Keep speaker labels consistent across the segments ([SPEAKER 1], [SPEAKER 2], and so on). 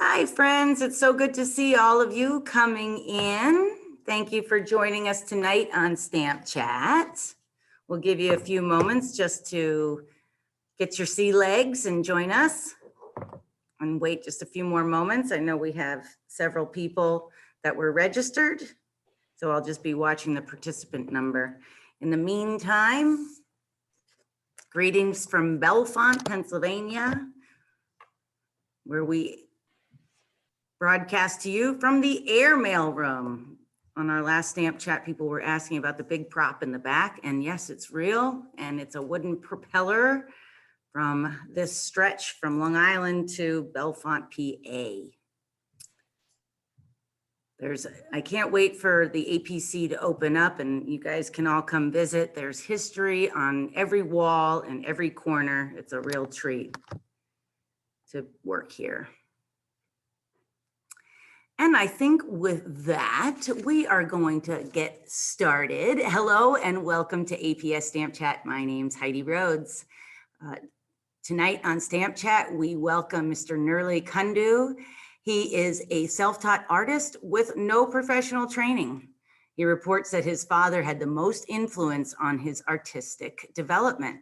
[SPEAKER 1] Hi, friends. It's so good to see all of you coming in. Thank you for joining us tonight on Stamp Chat. We'll give you a few moments just to get your sea legs and join us and wait just a few more moments. I know we have several people that were registered, so I'll just be watching the participant number. In the meantime, greetings from Bellefonte, Pennsylvania, where we broadcast to you from the airmail room. On our last Stamp Chat, people were asking about the big prop in the back, and yes, it's real, and it's a wooden propeller from this stretch from Long Island to Bellefonte, PA. I can't wait for the APC to open up and you guys can all come visit. There's history on every wall and every corner. It's a real treat to work here. And I think with that, we are going to get started. Hello and welcome to APS Stamp Chat. My name's Heidi Rhoades. Tonight on Stamp Chat, we welcome Mr. Nirlay Kundu. He is a self-taught artist with no professional training. He reports that his father had the most influence on his artistic development.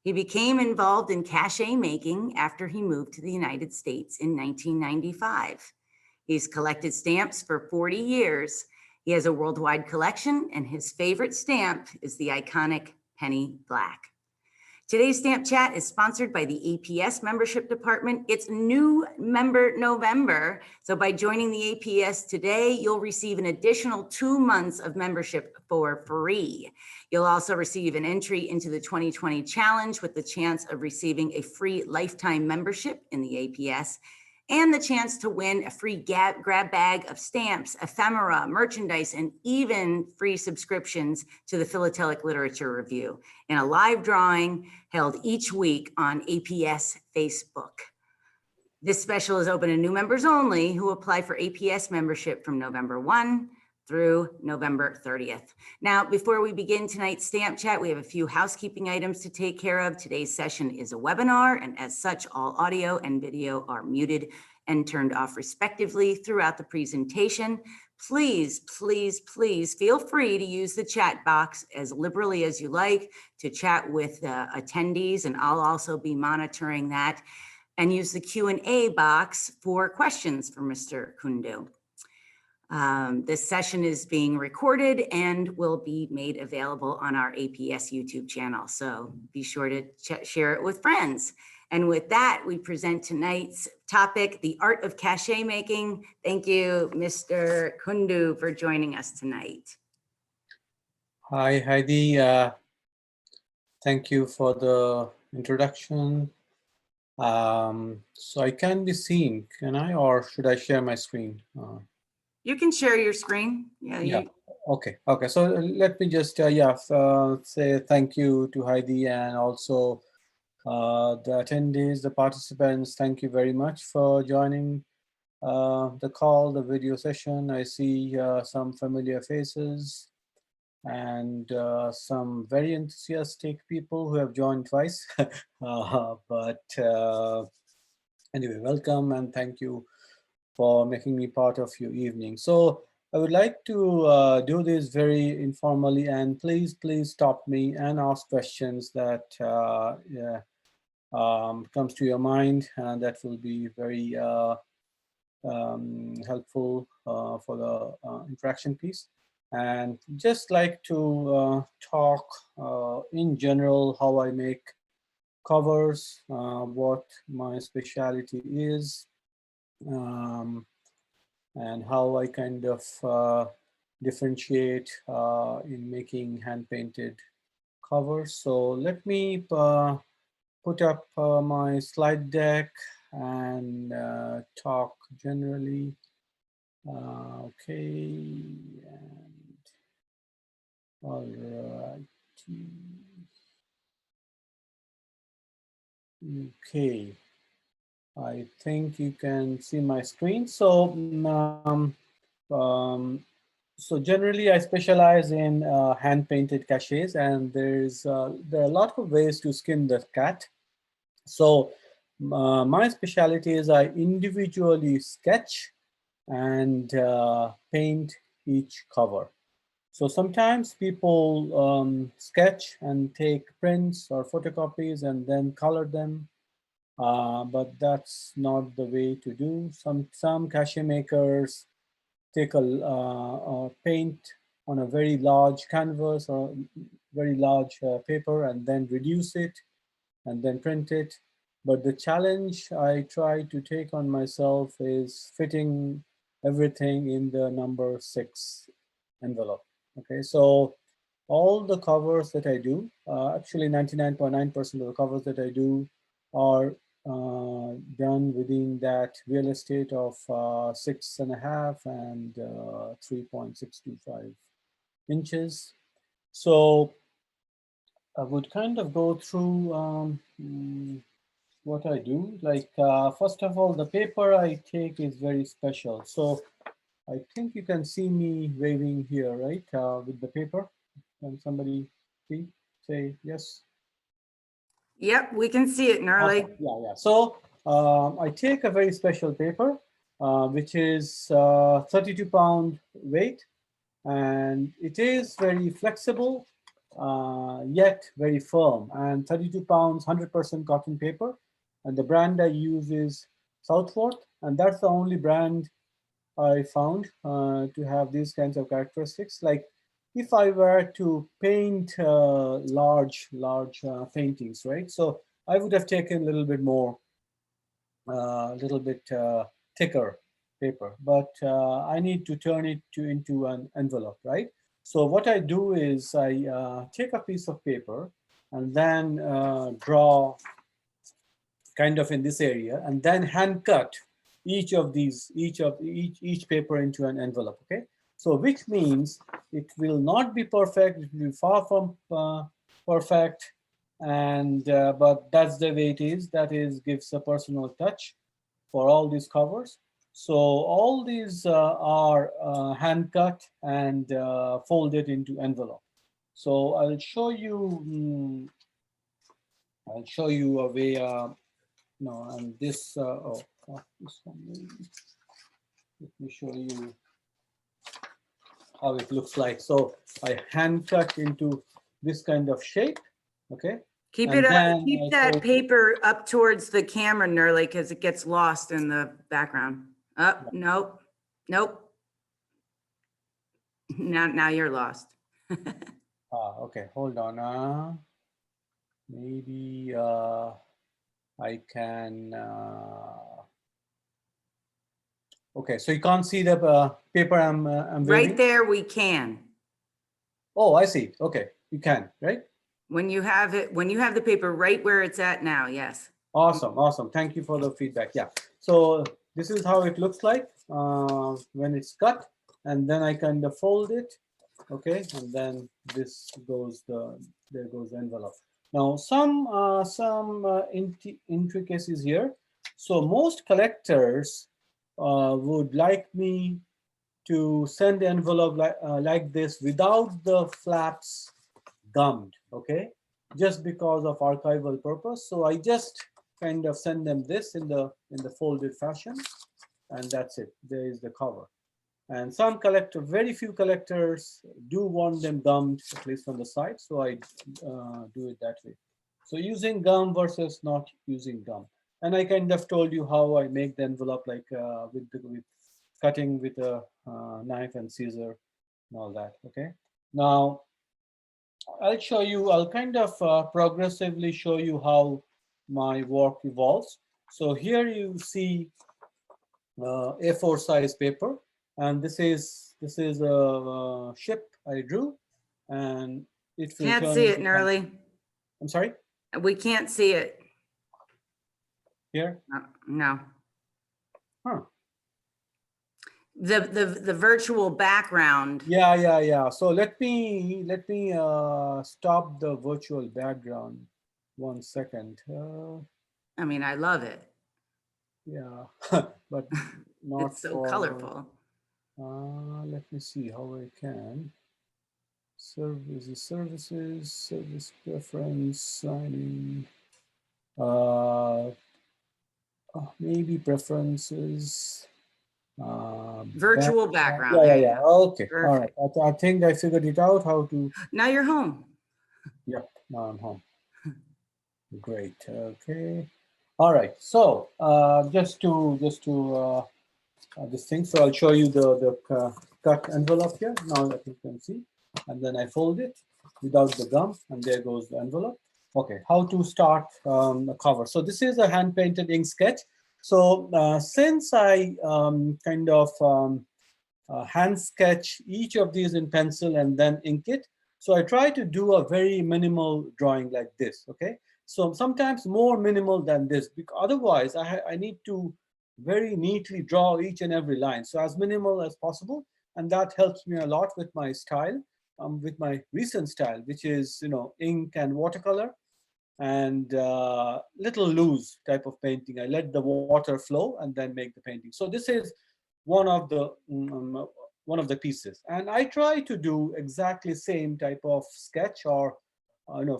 [SPEAKER 1] He became involved in cachet making after he moved to the United States in 1995. He's collected stamps for 40 years. He has a worldwide collection, and his favorite stamp is the iconic Penny Black. Today's Stamp Chat is sponsored by the APS membership department. It's New Member November. So by joining the APS today, you'll receive an additional 2 months of membership for free. You'll also receive an entry into the 2020 challenge with the chance of receiving a free lifetime membership in the APS and the chance to win a free grab bag of stamps, ephemera, merchandise, and even free subscriptions to the Philatelic Literature Review in a live drawing held each week on APS Facebook. This special is open to new members only who apply for APS membership from November 1 through November 30th. Now, before we begin tonight's Stamp Chat, we have a few housekeeping items to take care of. Today's session is a webinar, and as such, all audio and video are muted and turned off respectively throughout the presentation. Please, please, please feel free to use the chat box as liberally as you like to chat with attendees, and I'll also be monitoring that, and use the Q&A box for questions for Mr. Kundu. This session is being recorded and will be made available on our APS YouTube channel. So be sure to share it with friends. And with that, we present tonight's topic, the art of cachet making. Thank you, Mr. Kundu, for joining us tonight.
[SPEAKER 2] Hi, Heidi. Thank you for the introduction. So I can be seen, can I, or should I share my screen?
[SPEAKER 1] You can share your screen. Yeah.
[SPEAKER 2] Okay. So let me just say thank you to Heidi and also the attendees, the participants. Thank you very much for joining the call, the video session. I see some familiar faces and some very enthusiastic people who have joined twice. Anyway, welcome and thank you for making me part of your evening. So I would like to do this very informally, and please stop me and ask questions that comes to your mind, and that will be very helpful for the interaction piece. And just like to talk in general how I make covers, what my specialty is, and how I kind of differentiate in making hand-painted covers. So let me put up my slide deck and talk generally. Okay, and all right. Okay. I think you can see my screen. So, so generally, I specialize in hand-painted cachets, and there are a lot of ways to skin the cat. So, My specialty is I individually sketch and paint each cover. So sometimes people sketch and take prints or photocopies and then color them, but that's not the way to do. Some cachet makers take a paint on a very large canvas or very large paper and then reduce it and then print it. But the challenge I try to take on myself is fitting everything in the number 6 envelope. Okay, so all the covers that I do, actually 99.9% of the covers that I do are done within that real estate of 6.5 and 3.625 inches. So I would kind of go through what I do. Like, first of all, the paper I take is very special. So I think you can see me waving here, right, with the paper. Can somebody see? Say yes.
[SPEAKER 1] Yep, we can see it, Nirlay.
[SPEAKER 2] Okay. Yeah. So I take a very special paper, which is 32-pound weight, and it is very flexible, yet very firm. And 32 pounds, 100% cotton paper. And the brand I use is Southworth, and that's the only brand I found to have these kinds of characteristics. Like if I were to paint large paintings, right? So I would have taken a little bit more, a little bit thicker paper, but I need to turn it into an envelope, right? So what I do is I take a piece of paper and then draw kind of in this area, and then hand cut each paper into an envelope. Okay, so which means it will not be perfect, it will be far from perfect, and but that's the way it is. That is gives a personal touch for all these covers. So all these are hand cut and folded into envelope. So I'll show you a way. No, and this, this one, let me show you how it looks like. So I hand cut into this kind of shape, okay?
[SPEAKER 1] Keep
[SPEAKER 2] And
[SPEAKER 1] it up,
[SPEAKER 2] then
[SPEAKER 1] keep that paper up towards the camera, Nirlay, because it gets lost in the background. Oh, nope, nope. Now you're lost.
[SPEAKER 2] okay, hold on. Maybe I can, okay, so you can't see the paper I'm waving?
[SPEAKER 1] Right there, we can.
[SPEAKER 2] Oh, I see. Okay, you can, right?
[SPEAKER 1] When you have it, when you have the paper right where it's at now, yes.
[SPEAKER 2] Awesome, awesome. Thank you for the feedback. Yeah. So this is how it looks like when it's cut, and then I kind of fold it. Okay, and then this goes there goes the envelope. Now some intricacies here. So most collectors would like me to send the envelope like this without the flaps gummed. Okay, just because of archival purpose. So I just kind of send them this in the folded fashion, and that's it. There is the cover. And some very few collectors do want them gummed, at least on the side. So I do it that way. So using gum versus not using gum. And I kind of told you how I make the envelope, like with cutting with a knife and scissor and all that. Okay. Now I'll kind of progressively show you how my work evolves. So here you see A4 size paper, and this is a ship I drew, and it will
[SPEAKER 1] Can't
[SPEAKER 2] turn
[SPEAKER 1] see it,
[SPEAKER 2] into
[SPEAKER 1] Nirlay.
[SPEAKER 2] I'm sorry?
[SPEAKER 1] We can't see it.
[SPEAKER 2] Here?
[SPEAKER 1] No.
[SPEAKER 2] Huh.
[SPEAKER 1] The virtual background.
[SPEAKER 2] Yeah. So let me stop the virtual background 1 second.
[SPEAKER 1] I mean, I love it.
[SPEAKER 2] Yeah, but not
[SPEAKER 1] It's so
[SPEAKER 2] for
[SPEAKER 1] colorful.
[SPEAKER 2] let me see how I can. Services, service preference, signing. maybe preferences.
[SPEAKER 1] Virtual background.
[SPEAKER 2] Yeah,
[SPEAKER 1] There
[SPEAKER 2] yeah,
[SPEAKER 1] you
[SPEAKER 2] yeah.
[SPEAKER 1] go.
[SPEAKER 2] Okay, all right.
[SPEAKER 1] Perfect.
[SPEAKER 2] I think I figured it out how to.
[SPEAKER 1] Now you're home.
[SPEAKER 2] Yep, now I'm home. Great. Okay. All right. So just to this thing. So I'll show you the cut envelope here. Now that you can see, and then I fold it without the gum, and there goes the envelope. Okay. How to start a cover? So this is a hand painted ink sketch. So since I kind of hand sketch each of these in pencil and then ink it. So I try to do a very minimal drawing like this, okay? So sometimes more minimal than this, because otherwise I need to very neatly draw each and every line. So as minimal as possible. And that helps me a lot with my style, with my recent style, which is, ink and watercolor and little loose type of painting. I let the water flow and then make the painting. So this is one of the pieces, and I try to do exactly same type of sketch or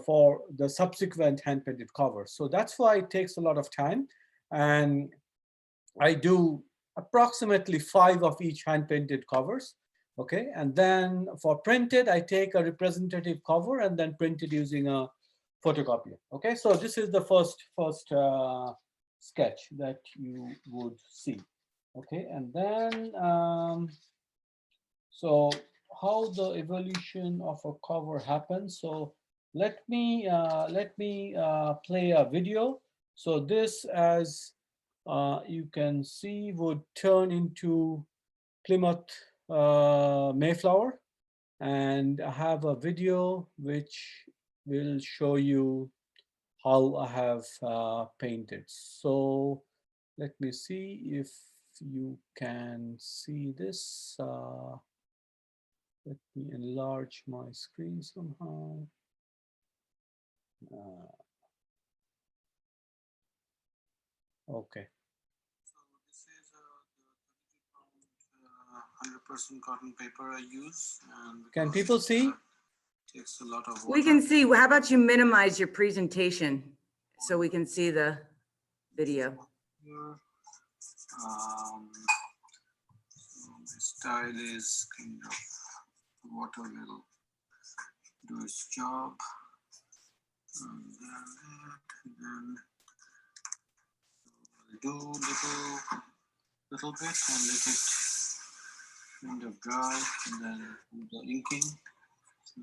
[SPEAKER 2] for the subsequent hand painted covers. So that's why it takes a lot of time, and I do approximately 5 of each hand painted covers. Okay, and then for printed, I take a representative cover and then print it using a photocopier. Okay, so this is the first sketch that you would see. Okay, and then so how the evolution of a cover happens. So let me play a video. So this, as you can see, would turn into Plymouth Mayflower, and I have a video which will show you how I have painted. So let me see if you can see this. Let me enlarge my screen somehow. Okay.
[SPEAKER 3] So this is the 100% cotton paper I use. And
[SPEAKER 2] can people see?
[SPEAKER 3] Takes a lot of water.
[SPEAKER 1] We can see. How about you minimize your presentation so we can see the video?
[SPEAKER 3] The style is kind of water will do its job. And then do little bit and let it kind of dry, and then do the inking. So,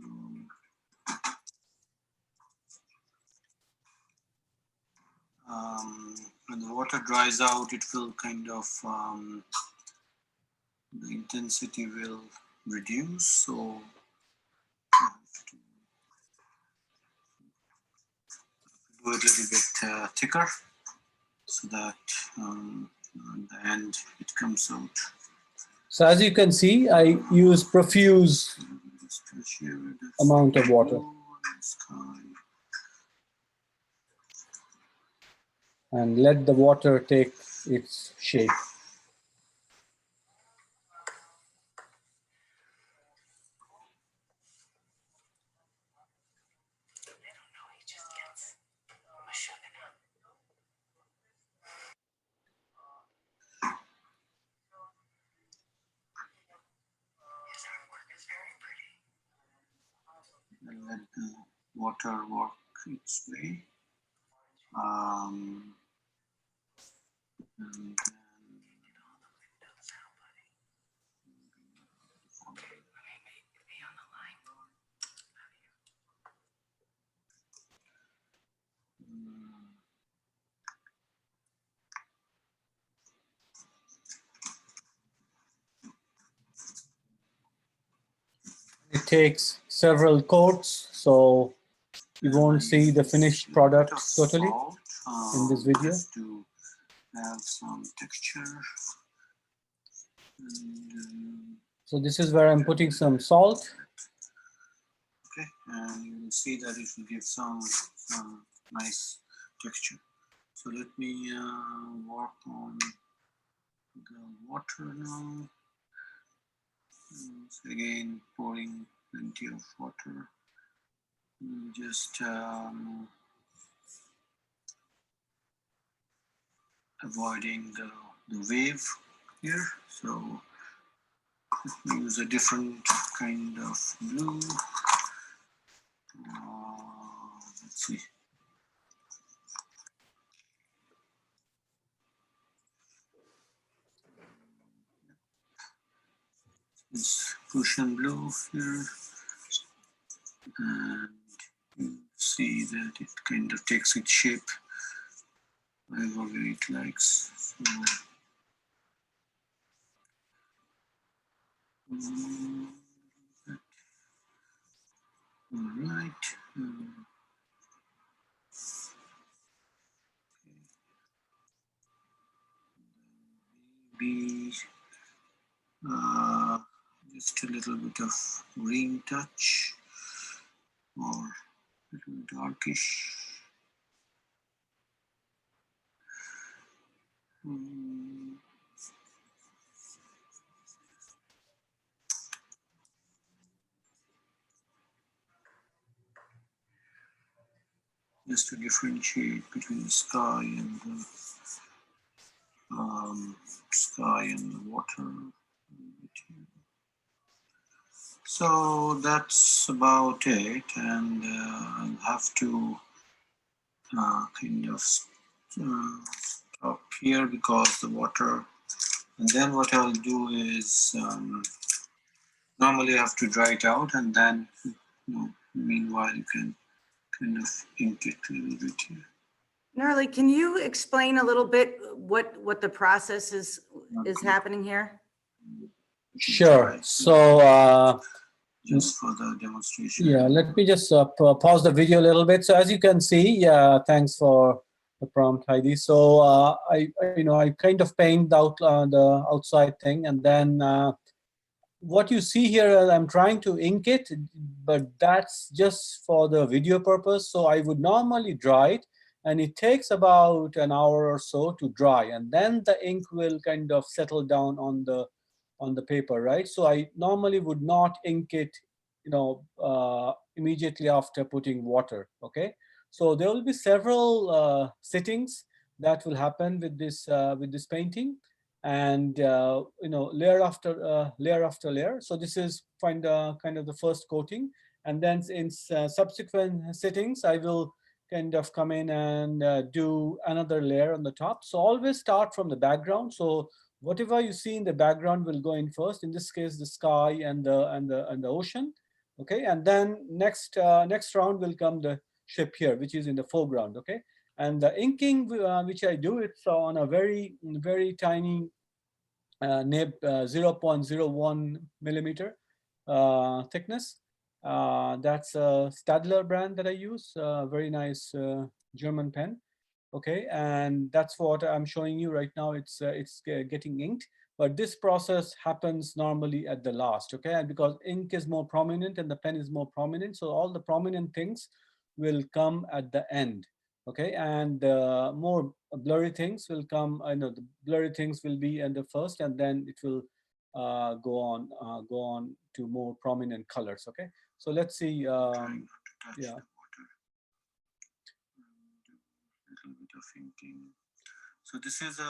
[SPEAKER 3] when the water dries out, it will kind of the intensity will reduce. So you have to do it a little bit thicker, so that at the end it comes out.
[SPEAKER 2] So as you can see, I use profuse amount of water. And let the water take its shape.
[SPEAKER 3] And let the water work its way. And then
[SPEAKER 2] It takes several coats, so you won't see the finished product totally in this video.
[SPEAKER 3] Just to have some texture. And,
[SPEAKER 2] so this is where I'm putting some salt.
[SPEAKER 3] okay, and you will see that it will give some nice texture. So let me work on the water now. So again, pouring plenty of water. Just avoiding the wave here. So let me use a different kind of blue. Let's see. This Prussian blue here, and you see that it kind of takes its shape wherever it likes. So, all right. Maybe just a little bit of green touch or a little darkish. Just to differentiate between the sky and the water. So that's about it, and I'll have to kind of stop here because the water. And then what I'll do is normally I have to dry it out, and then meanwhile you can kind of ink it a little bit here.
[SPEAKER 1] Nirlay, can you explain a little bit what the process is happening here?
[SPEAKER 2] Sure. So
[SPEAKER 3] just for the demonstration.
[SPEAKER 2] Yeah, let me just pause the video a little bit. So as you can see, yeah, thanks for the prompt, Heidi. So I kind of paint out the outside thing, and then what you see here, I'm trying to ink it, but that's just for the video purpose. So I would normally dry it, and it takes about an hour or so to dry, and then the ink will kind of settle down on the paper, right? So I normally would not ink it, immediately after putting water. Okay, so there will be several sittings that will happen with this painting, and layer after layer. So this is kind of the first coating, and then in subsequent sittings I will kind of come in and do another layer on the top. So always start from the background. So whatever you see in the background will go in first. In this case, the sky and the ocean. Okay, and then next round will come the ship here, which is in the foreground. Okay, and the inking which I do, it's on a very tiny nib, 0.01 millimeter thickness. That's a Stadler brand that I use, very nice German pen. Okay, and that's what I'm showing you right now. It's getting inked, but this process happens normally at the last. Okay, and because ink is more prominent and the pen is more prominent, so all the prominent things will come at the end. Okay, and more blurry things will come. I know the blurry things will be in the first, and then it will go on to more prominent colors. Okay, so let's see. Yeah.
[SPEAKER 3] Little bit of inking. So this is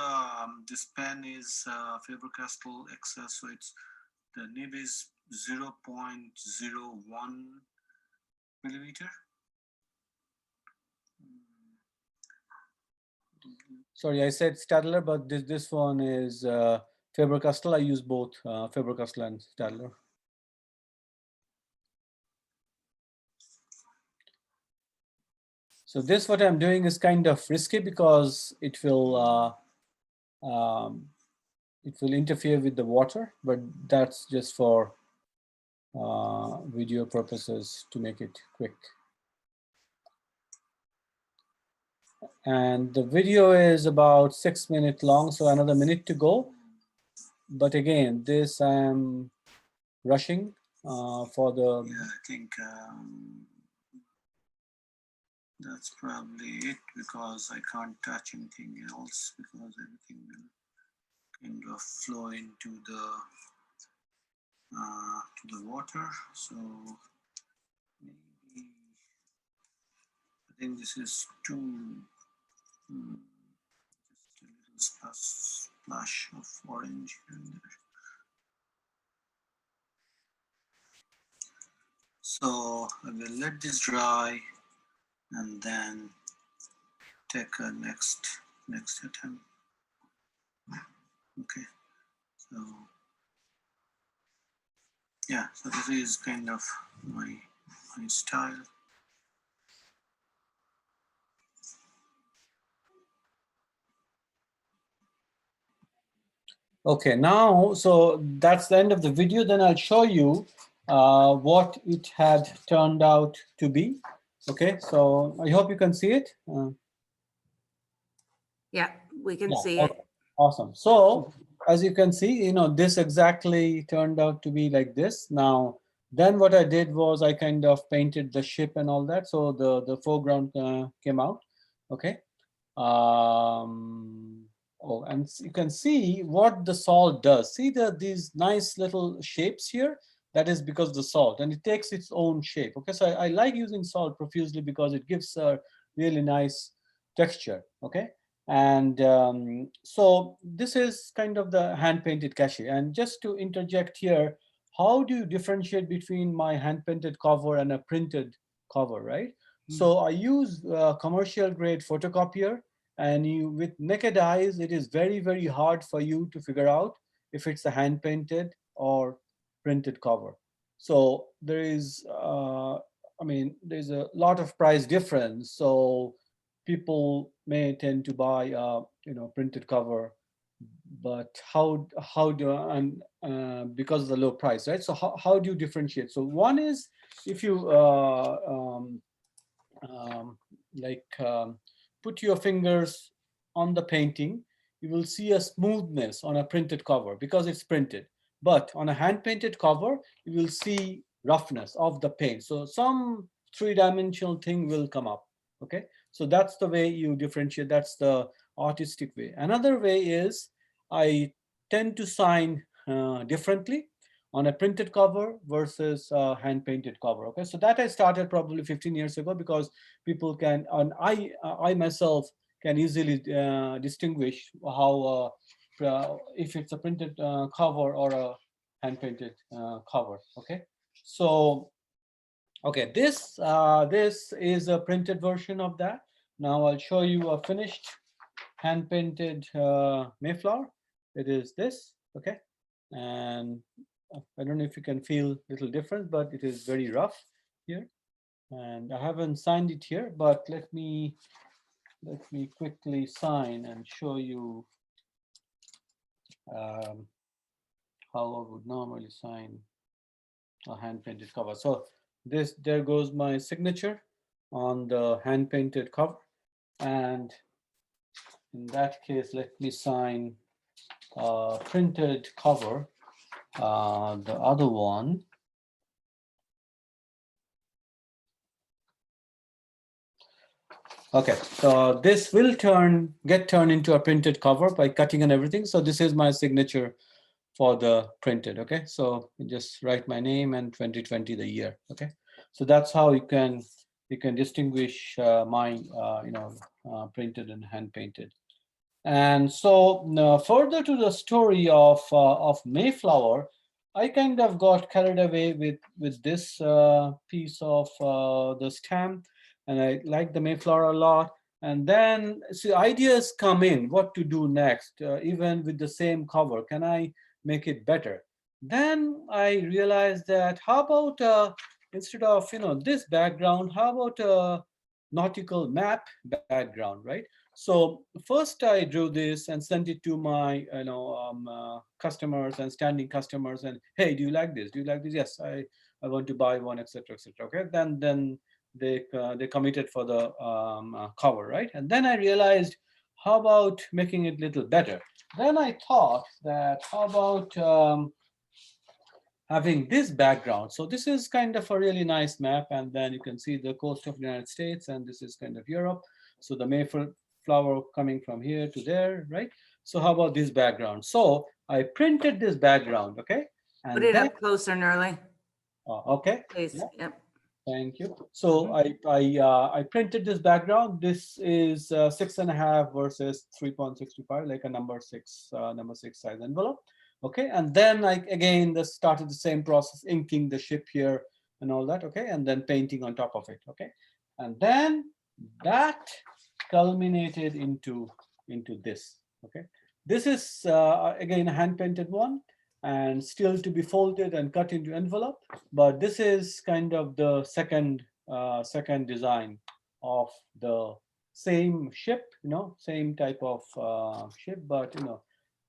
[SPEAKER 3] this pen is Faber-Castell XS. So it's the nib is 0.01 millimeter.
[SPEAKER 2] Sorry, I said Stadler, but this one is Faber-Castell. I use both Faber-Castell and Stadler. So this, what I'm doing is kind of risky because it will interfere with the water, but that's just for video purposes to make it quick. And the video is about 6 minutes long, so another minute to go. But again, this I'm rushing for the.
[SPEAKER 3] Yeah, I think that's probably it, because I can't touch anything else because everything will kind of flow into the water. So maybe I think this is too just a little splash of orange here and there. So I will let this dry and then take a next attempt. Okay, so yeah, so this is kind of my style.
[SPEAKER 2] Okay, now, so that's the end of the video. Then I'll show you what it had turned out to be. Okay, so I hope you can see it.
[SPEAKER 1] Yeah, we can
[SPEAKER 2] Yeah,
[SPEAKER 1] see
[SPEAKER 2] okay,
[SPEAKER 1] it.
[SPEAKER 2] awesome. So as you can see, this exactly turned out to be like this. Now, then what I did was I kind of painted the ship and all that. So the foreground came out. Okay. Oh, and you can see what the salt does. See these nice little shapes here? That is because of the salt, and it takes its own shape. Okay, so I like using salt profusely because it gives a really nice texture. Okay, and so this is kind of the hand-painted cachet. And just to interject here, how do you differentiate between my hand-painted cover and a printed cover, right? So I use commercial grade photocopier, and with naked eyes, it is very, very hard for you to figure out if it's a hand painted or printed cover. So there is, there's a lot of price difference. So people may tend to buy printed cover, but how do, and because of the low price, right? So how do you differentiate? So one is if you like put your fingers on the painting, you will see a smoothness on a printed cover because it's printed. But on a hand painted cover, you will see roughness of the paint. So some three-dimensional thing will come up. Okay, so that's the way you differentiate. That's the artistic way. Another way is I tend to sign differently on a printed cover versus a hand painted cover. Okay, so that I started probably 15 years ago because people can, and I myself can easily distinguish how if it's a printed cover or a hand painted cover. Okay, so okay, this is a printed version of that. Now I'll show you a finished hand painted Mayflower. It is this. Okay, and I don't know if you can feel a little different, but it is very rough here. And I haven't signed it here, but let me quickly sign and show you how I would normally sign a hand painted cover. So there goes my signature on the hand painted cover. And in that case, let me sign printed cover, the other one. Okay, so this will get turned into a printed cover by cutting and everything. So this is my signature for the printed. Okay, so you just write my name and 2020 the year. Okay, so that's how you can distinguish my printed and hand painted. And so further to the story of Mayflower, I kind of got carried away with this piece of the stamp, and I like the Mayflower a lot. And then see, ideas come in what to do next, even with the same cover. Can I make it better? Then I realized that how about instead of this background, how about a nautical map background, right? So first I drew this and sent it to my customers and standing customers, and hey, do you like this? Do you like this? Yes, I want to buy one, etc., etc. Okay, then they committed for the cover, right? And then I realized, how about making it a little better? Then I thought that how about having this background. So this is kind of a really nice map, and then you can see the coast of the United States, and this is kind of Europe. So the Mayflower coming from here to there, right? So how about this background? So I printed this background, okay? And
[SPEAKER 1] Put it
[SPEAKER 2] then,
[SPEAKER 1] up closer, Nirlay.
[SPEAKER 2] okay.
[SPEAKER 1] Please.
[SPEAKER 2] Yeah.
[SPEAKER 1] Yep.
[SPEAKER 2] Thank you. So I printed this background. This is 6.5 versus 3.65, like a number six size envelope. Okay, and then I again started the same process, inking the ship here and all that. Okay, and then painting on top of it. Okay, and then that culminated into this. Okay, this is again a hand painted one, and still to be folded and cut into envelope. But this is kind of the second design of the same ship, same type of ship, but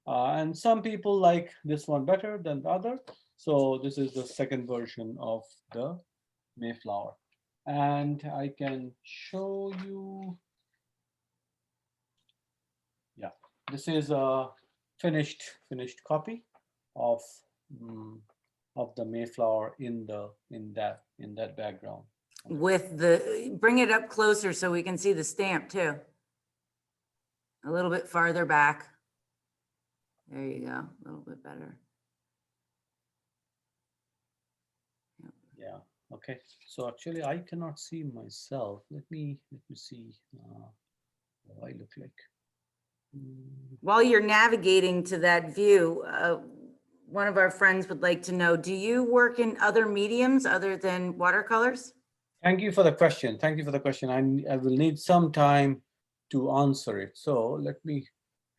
[SPEAKER 2] and some people like this one better than the other. So this is the second version of the Mayflower, and I can show you. Yeah, this is a finished copy of the Mayflower in that background.
[SPEAKER 1] With bring it up closer so we can see the stamp too. A little bit farther back. There you go, a little bit better.
[SPEAKER 2] Yeah, okay. So actually I cannot see myself. Let me see what I look like.
[SPEAKER 1] While you're navigating to that view, one of our friends would like to know, do you work in other mediums other than watercolors?
[SPEAKER 2] Thank you for the question. Thank you for the question. I will need some time to answer it. So let me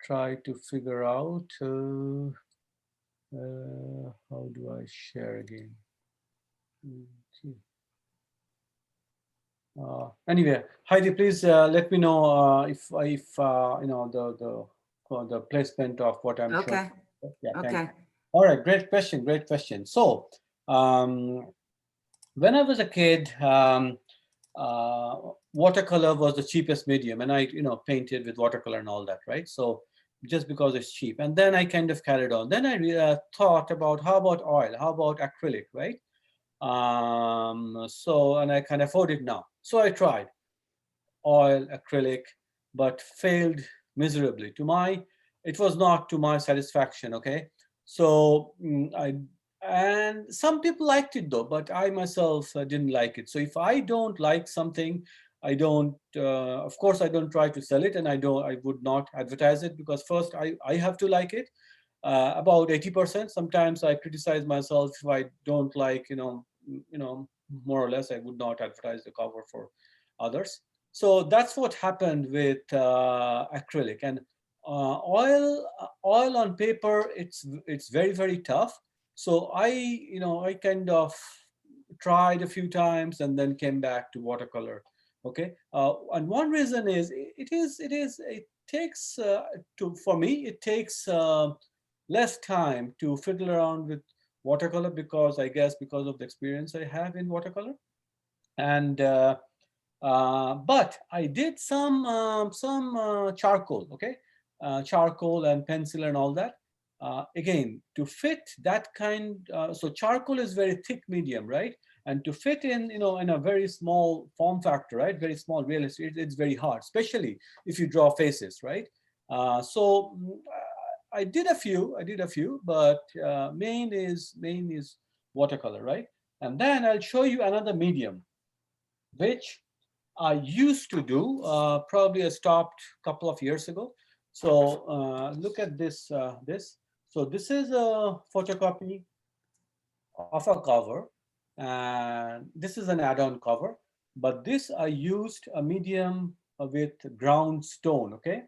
[SPEAKER 2] try to figure out how do I share again. Anyway, Heidi, please let me know if the placement of what I'm showing.
[SPEAKER 1] Okay.
[SPEAKER 2] Yeah. Thank
[SPEAKER 1] Okay.
[SPEAKER 2] you. All right. Great question. Great question. So when I was a kid, watercolor was the cheapest medium, and I painted with watercolor and all that, right? So just because it's cheap, and then I kind of carried on. Then I thought about, how about oil, how about acrylic, right? So, and I can afford it now, so I tried oil, acrylic, but failed miserably. It was not to my satisfaction. Okay, so and some people liked it though, but I myself didn't like it. So if I don't like something, I don't, of course, I don't try to sell it, and I would not advertise it, because first I have to like it. About 80%. Sometimes I criticize myself if I don't like, more or less, I would not advertise the cover for others. So that's what happened with acrylic. And oil on paper, it's very, very tough. So I kind of tried a few times and then came back to watercolor. Okay, and one reason is it takes for me it takes less time to fiddle around with watercolor, because I guess because of the experience I have in watercolor. And but I did some charcoal. Okay, charcoal and pencil and all that. Again, to fit that kind, so charcoal is very thick medium, right? And to fit in, in a very small form factor, right? Very small real estate, it's very hard, especially if you draw faces, right? So I did a few, but main is watercolor, right? And then I'll show you another medium, which I used to do. Probably I stopped a couple of years ago. So look at this. So this is a photocopy of a cover, and this is an add-on cover. But this I used a medium with ground stone. Okay.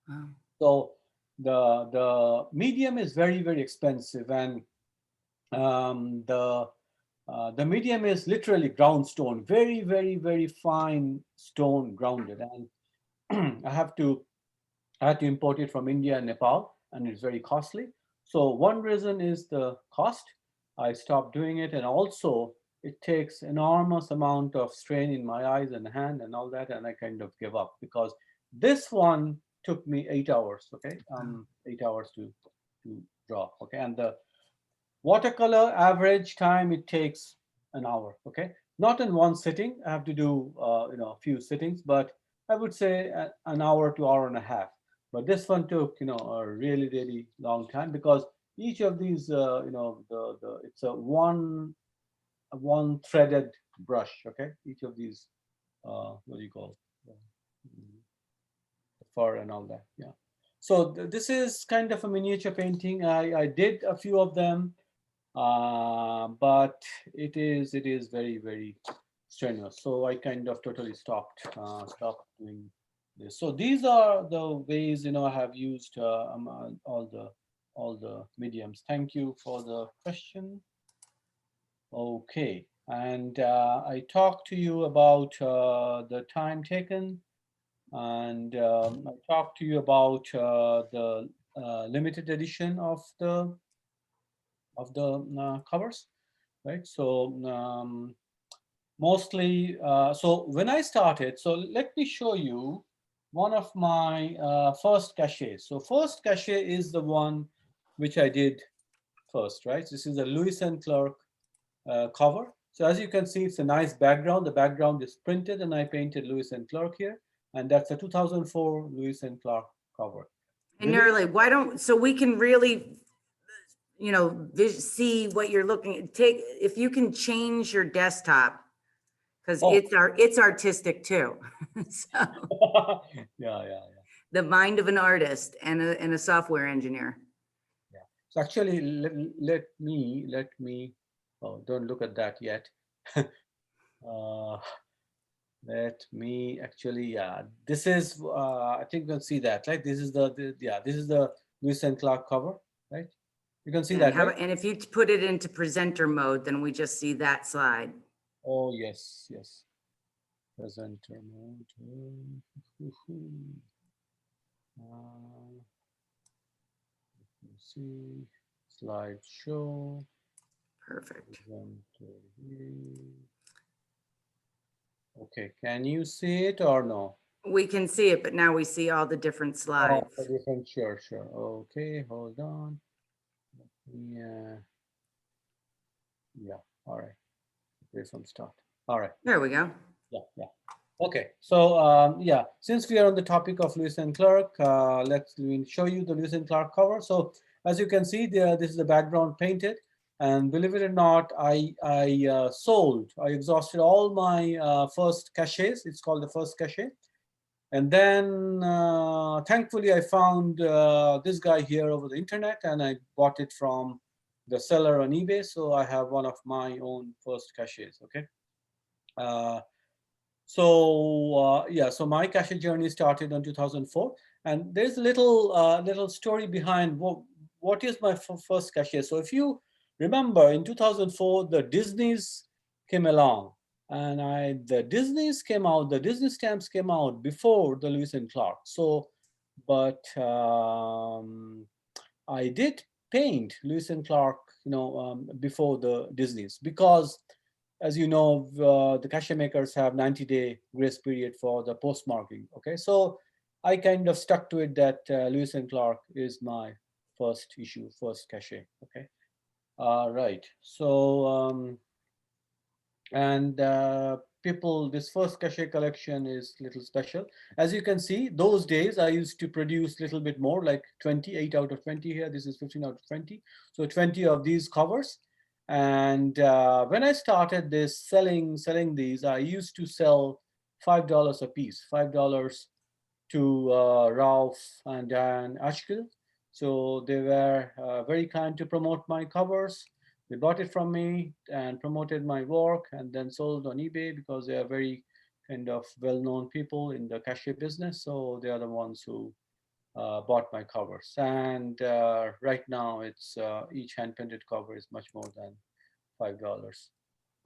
[SPEAKER 1] Wow.
[SPEAKER 2] So the medium is very, very expensive, and the medium is literally ground stone, very, very, very fine stone grounded, and I had to import it from India and Nepal, and it's very costly. So one reason is the cost. I stopped doing it, and also it takes enormous amount of strain in my eyes and hand and all that, and I kind of give up, because this one took me 8 hours. Okay, 8 hours to draw. Okay, and the watercolor average time, it takes an hour. Okay, not in one sitting. I have to do a few sittings, but I would say an hour to hour and a half. But this one took a really, really long time, because each of these the it's a one threaded brush. Okay, each of these, what do you call, the fur and all that. Yeah. So this is kind of a miniature painting. I did a few of them, but it is very, very strenuous. So I kind of totally stopped doing this. So these are the ways, I have used all the mediums. Thank you for the question. Okay, and I talked to you about the time taken, and I talked to you about the limited edition of the covers, right? So mostly, so when I started, so let me show you one of my first cachets. So first cachet is the one which I did first, right? This is a Lewis and Clark cover. So as you can see, it's a nice background. The background is printed, and I painted Lewis and Clark here, and that's a 2004 Lewis and Clark cover.
[SPEAKER 1] And Nirlay, why don't, so we can really, see what you're looking, if you can change your desktop, because it's artistic too. So
[SPEAKER 2] Yeah.
[SPEAKER 1] the mind of an artist and a software engineer.
[SPEAKER 2] Yeah. So actually, let me. Oh, don't look at that yet. Let me actually. Yeah, this is. I think you can see that. Right. This is this is the Lewis and Clark cover. Right. You can see
[SPEAKER 1] And
[SPEAKER 2] that. Right?
[SPEAKER 1] and if you put it into presenter mode, then we just see that slide.
[SPEAKER 2] Oh yes. Presenter mode. Let's see, slideshow.
[SPEAKER 1] Perfect.
[SPEAKER 2] Okay, can you see it or no?
[SPEAKER 1] We can see it, but now we see all the different slides.
[SPEAKER 2] Oh, different, sure. Okay, hold on. Yeah, all right. There's some start. All right.
[SPEAKER 1] There we go.
[SPEAKER 2] Yeah. Okay, so since we are on the topic of Lewis and Clark, let's show you the Lewis and Clark cover. So as you can see there, this is the background painted, and believe it or not, I exhausted all my first cachets. It's called the first cachet, and then thankfully I found this guy here over the internet, and I bought it from the seller on eBay. So I have one of my own first cachets. Okay. So my cachet journey started in 2004, and there's a little story behind what is my first cachet. So if you remember, in 2004, the Disneys came along, and the Disneys came out. The Disney stamps came out before the Lewis and Clark. So, but I did paint Lewis and Clark, before the Disneys, because as you know, the cachet makers have 90-day grace period for the postmarking. Okay, so I kind of stuck to it that Lewis and Clark is my first issue, first cachet. Okay, right. So this first cachet collection is a little special. As you can see, those days I used to produce a little bit more, like 28 out of 20 here. This is 15 out of 20. So 20 of these covers. And when I started this selling these, I used to sell $5 a piece, $5 to Ralph and Dan Ashkill. So they were very kind to promote my covers. They bought it from me and promoted my work, and then sold on eBay because they are very kind of well-known people in the cachet business. So they are the ones who bought my covers. And right now, it's each hand-painted cover is much more than $5.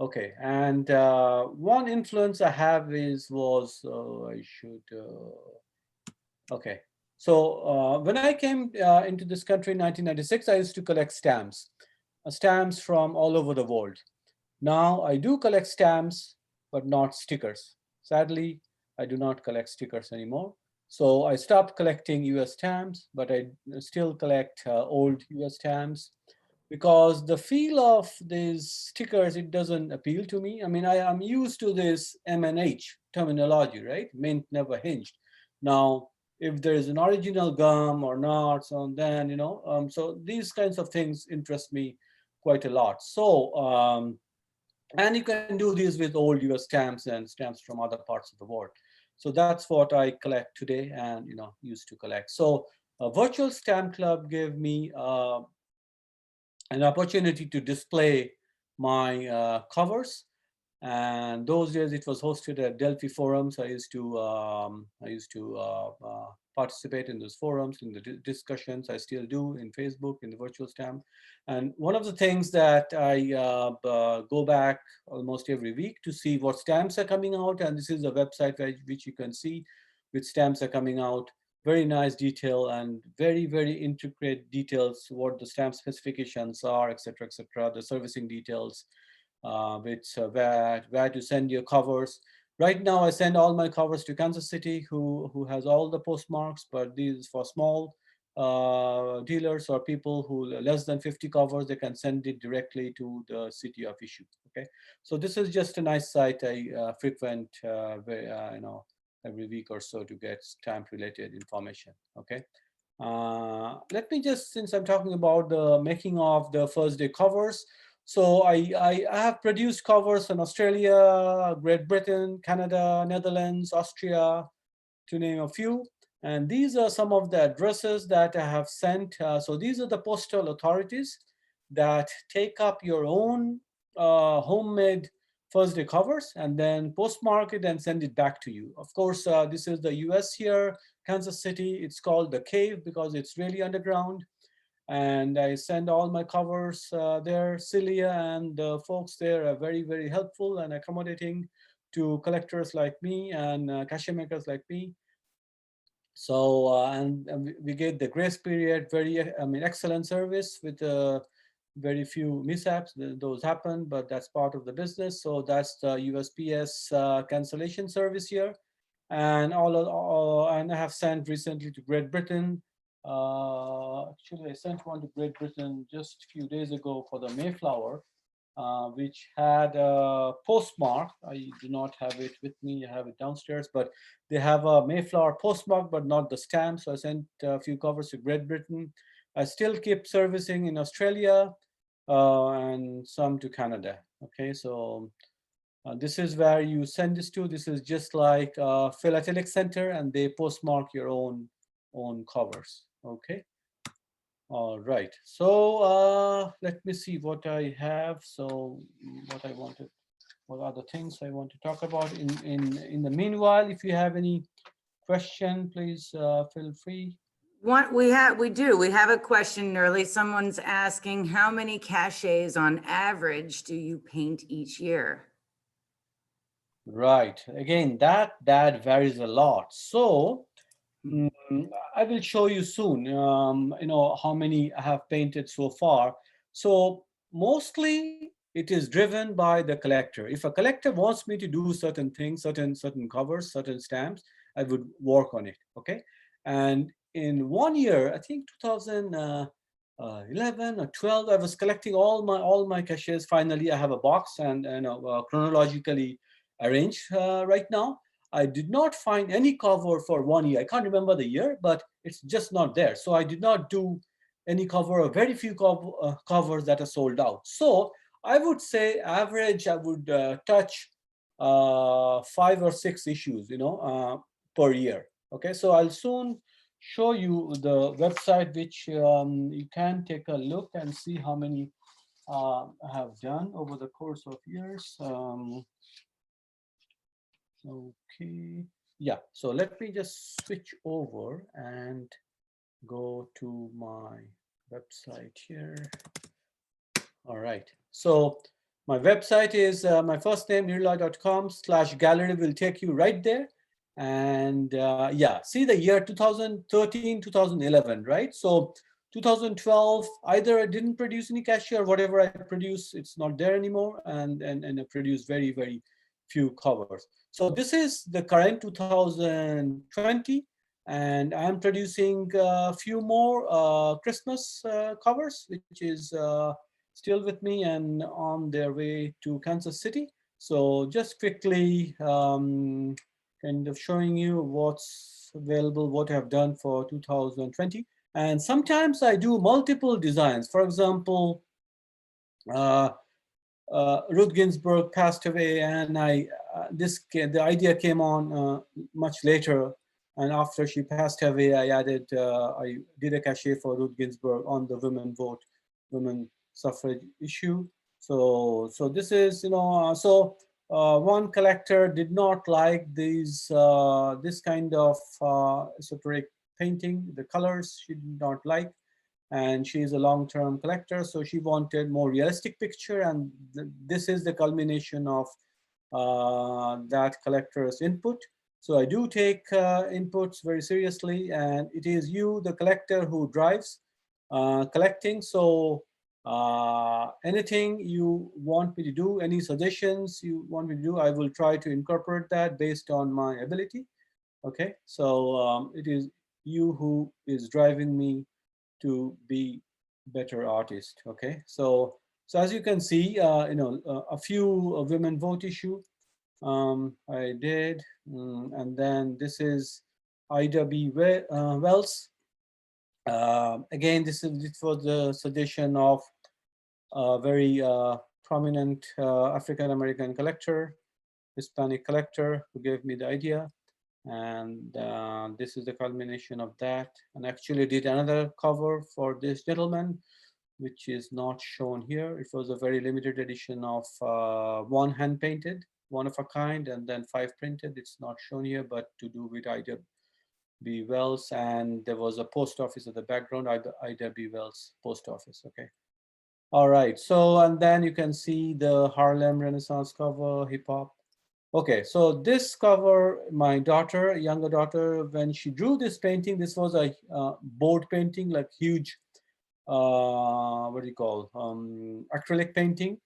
[SPEAKER 2] Okay, and one influence I have okay. So when I came into this country in 1996, I used to collect stamps from all over the world. Now I do collect stamps, but not stickers. Sadly, I do not collect stickers anymore. So I stopped collecting US stamps, but I still collect old US stamps, because the feel of these stickers, it doesn't appeal to me. I mean, I am used to this M&H terminology, right? Mint never hinged. Now, if there is an original gum or not, so then, so these kinds of things interest me quite a lot. So And you can do this with old US stamps and stamps from other parts of the world. So that's what I collect today and used to collect. So a virtual stamp club gave me an opportunity to display my covers. And those days it was hosted at Delphi forums. I used to participate in those forums, in the discussions. I still do in Facebook, in the virtual stamp. And one of the things that I go back almost every week to see what stamps are coming out. And this is a website which you can see which stamps are coming out. Very nice detail and very, very intricate details, what the stamp specifications are, etc., etc., the servicing details, where to send your covers. Right now, I send all my covers to Kansas City, who has all the postmarks, but these for small dealers or people who less than 50 covers, they can send it directly to the city of issue. Okay, so this is just a nice site I frequent, every week or so to get stamp related information. Okay. Let me just, since I'm talking about the making of the first day covers, so I have produced covers in Australia, Great Britain, Canada, Netherlands, Austria, to name a few. And these are some of the addresses that I have sent. So these are the postal authorities that take up your own homemade first day covers and then postmark it and send it back to you. Of course, this is the US here, Kansas City. It's called the cave because it's really underground. And I send all my covers there. Celia and the folks there are very, very helpful and accommodating to collectors like me and cachet makers like me. So, and we get the grace period, very, excellent service with very few mishaps. Those happen, but that's part of the business. So that's the USPS cancellation service here. And and I have sent recently to Great Britain. Actually, I sent one to Great Britain just a few days ago for the Mayflower, which had a postmark. I do not have it with me. I have it downstairs, but they have a Mayflower postmark, but not the stamp. So I sent a few covers to Great Britain. I still keep servicing in Australia and some to Canada. Okay, so this is where you send this to. This is just like a philatelic center, and they postmark your own covers. Okay. All right. So let me see what I have. So what other things I want to talk about in the meanwhile. If you have any question, please feel free.
[SPEAKER 1] We have a question, Nirlay. Someone's asking, how many cachets on average do you paint each year?
[SPEAKER 2] Right. Again, that varies a lot. So I will show you soon, how many I have painted so far. So mostly it is driven by the collector. If a collector wants me to do certain things, certain covers, certain stamps, I would work on it. Okay. And in 1 year, I think 2011 or 12, I was collecting all my cachets. Finally, I have a box and chronologically arranged right now. I did not find any cover for 1 year. I can't remember the year, but it's just not there. So I did not do any cover, or very few covers that are sold out. So I would say average, I would touch 5 or 6 issues, per year. Okay, so I'll soon show you the website, which you can take a look and see how many I have done over the course of years. Okay, yeah, so let me just switch over and go to my website here. All right, so my website is my first name, nirlay.com/gallery will take you right there. And yeah, see the year 2013, 2011, right? So 2012, either I didn't produce any cachet or whatever I produce, it's not there anymore. And I produced very, very few covers. So this is the current 2020, and I'm producing a few more Christmas covers, which is still with me and on their way to Kansas City. So just quickly kind of showing you what's available, what I've done for 2020. And sometimes I do multiple designs. For example, Ruth Ginsburg passed away, and the idea came on much later. And after she passed away, I did a cachet for Ruth Ginsburg on the women vote, women suffrage issue. So this is, one collector did not like this kind of esoteric painting, the colors she did not like. And she is a long-term collector, so she wanted more realistic picture, and this is the culmination of that collector's input. So I do take inputs very seriously, and it is you, the collector, who drives collecting. So anything you want me to do, any suggestions you want me to do, I will try to incorporate that based on my ability. Okay, so it is you who is driving me to be better artist. Okay, so as you can see, a few women vote issue I did, and then this is Ida B. Wells. Again, this was the suggestion of a very prominent African American collector, Hispanic collector, who gave me the idea. And this is the culmination of that. And actually did another cover for this gentleman, which is not shown here. It was a very limited edition of one hand painted, one of a kind, and then 5 printed. It's not shown here, but to do with Ida B. Wells. And there was a post office at the background, Ida B. Wells post office. Okay. All right. So, and then you can see the Harlem Renaissance cover, hip hop. Okay, so this cover, my daughter, younger daughter, when she drew this painting, this was a board painting, like huge, what do you call, acrylic painting.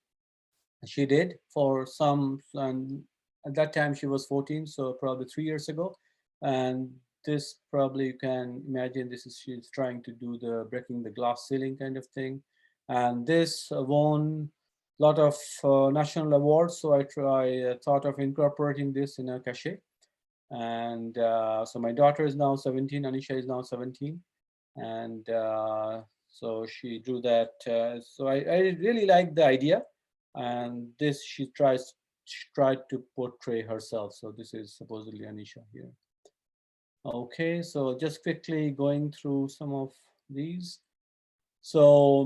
[SPEAKER 2] She did for some, and at that time she was 14, so probably 3 years ago. And this probably you can imagine, she's trying to do the breaking the glass ceiling kind of thing. And this won lot of national awards, so I thought of incorporating this in a cachet. And so my daughter is now 17, Anisha is now 17, and so she drew that. So I really like the idea, and this she tried to portray herself. So this is supposedly Anisha here. Okay, so just quickly going through some of these. So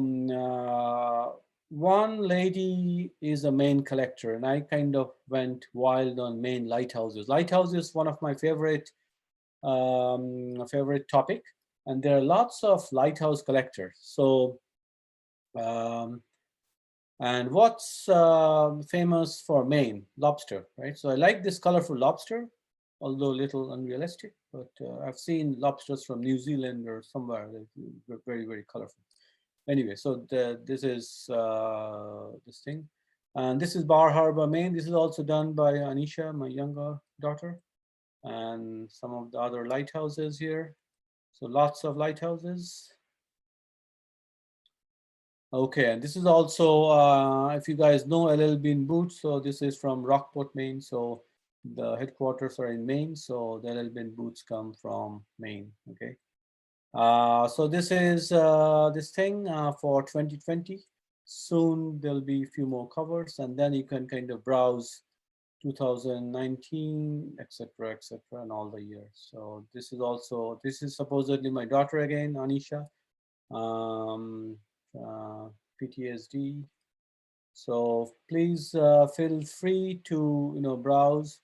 [SPEAKER 2] one lady is a Maine collector, and I kind of went wild on Maine lighthouses. Lighthouse is one of my favorite topic, and there are lots of lighthouse collectors. So and what's famous for Maine? Lobster, right? So I like this colorful lobster, although a little unrealistic, but I've seen lobsters from New Zealand or somewhere. They're very, very colorful. Anyway, so this is this thing. And this is Bar Harbor, Maine. This is also done by Anisha, my younger daughter, and some of the other lighthouses here. So lots of lighthouses. Okay, and this is also, if you guys know LL Bean Boots, so this is from Rockport, Maine. So the headquarters are in Maine, so the LL Bean Boots come from Maine, okay. So this is this thing for 2020. Soon there'll be a few more covers, and then you can kind of browse 2019, etc., etc., and all the years. So this is supposedly my daughter again, Anisha, PTSD. So please feel free to browse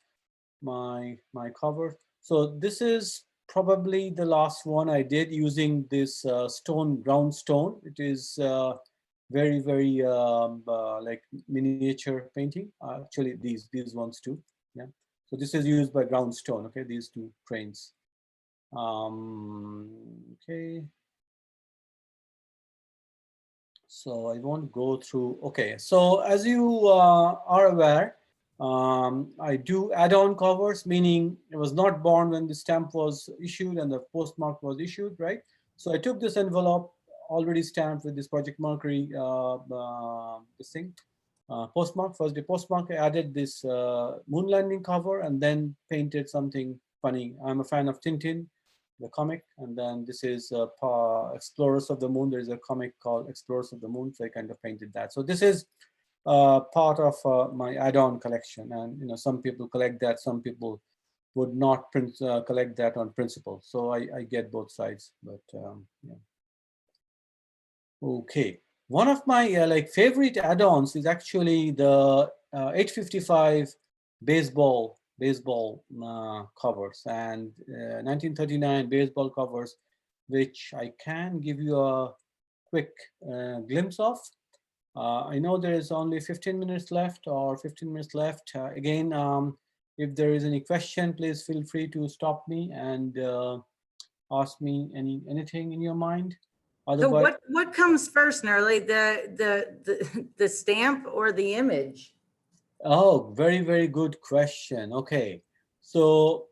[SPEAKER 2] my cover. So this is probably the last one I did using this ground stone. It is very, very like miniature painting. Actually, these ones too. Yeah. So this is used by ground stone. Okay, these 2 trains. Okay. So I won't go through. Okay. So as you are aware, I do add-on covers, meaning it was not born when the stamp was issued and the postmark was issued, right? So I took this envelope already stamped with this Project Mercury this thing, postmark, first day postmark. I added this moon landing cover and then painted something funny. I'm a fan of Tintin, the comic, and then this is Explorers of the Moon. There's a comic called Explorers of the Moon, so I kind of painted that. So this is part of my add-on collection. And some people collect that, some people would not collect that on principle. So I get both sides. But yeah. Okay, one of my like favorite add-ons is actually the 855 baseball covers and 1939 baseball covers, which I can give you a quick glimpse of. I know there is only 15 minutes left or 15 minutes left. Again, if there is any question, please feel free to stop me and ask me anything in your mind.
[SPEAKER 1] So
[SPEAKER 2] Otherwise,
[SPEAKER 1] what comes first, Nirlay, the stamp or the image?
[SPEAKER 2] oh, very, very good question. Okay, so